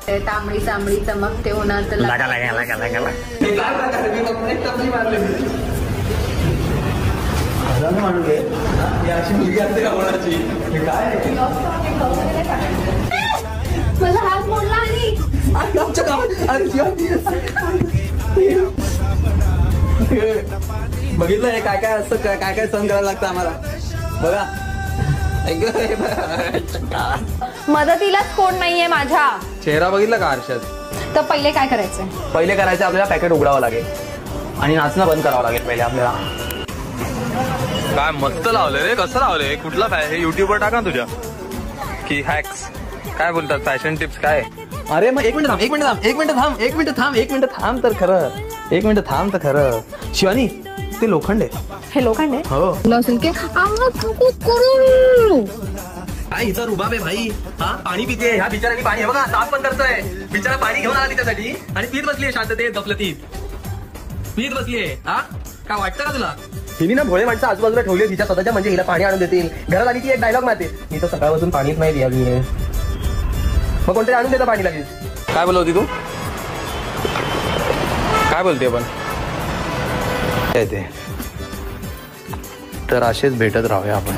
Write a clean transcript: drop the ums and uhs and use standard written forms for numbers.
तांबडी चांबडी चमकते उन्हात लागा लागा लागा लागा मला हात मोडला आणि बघितलं हे काय काय असतं, काय काय सहन करायला लागतं आम्हाला. बघा मदतीलाच कोण नाहीये माझ्या. चेहरा बघितला का आरशात? तर पहिले काय करायचंय? पहिले करायचं आपल्याला पॅकेट उघडावं लागेल आणि नाचणं बंद करावं लागेल पहिले आपल्याला. काय मस्त लावलंय रे. कसं लावलंय? कुठला हे युट्यूबवर टाका ना तुझ्या की हॅक्स काय बोलतात फॅशन टिप्स काय? अरे मग एक मिनिट थांब तर खरं. शिवानी ते लोखंड आहे. हे लोखंड आहे? हो. असेल की काय इथं रुबाब आहे भाई. हा पाणी पिते. ह्या बिचारांनी पाणी हे बघा साफ पण करतोय. बिचारा पाणी घेऊन आला तिच्यासाठी आणि पीत बसलीये शांततेत गफलतीत. पीत बसलीये. हा काय वाटतं का तुला? हिनी ना भोळे माणसं आजूबाजूला ठेवले तिच्या स्वतःच्या, म्हणजे हिला पाणी आणून देतील. घरात आली की एक डायलॉग मारते, मी तर सकाळपासून पाणीच नाही दिली. मग कोणतरी आणून देतं पाणी लगेच. काय बोलवती तू? काय बोलते पण? ते तर असेच भेटत राहूया आपण.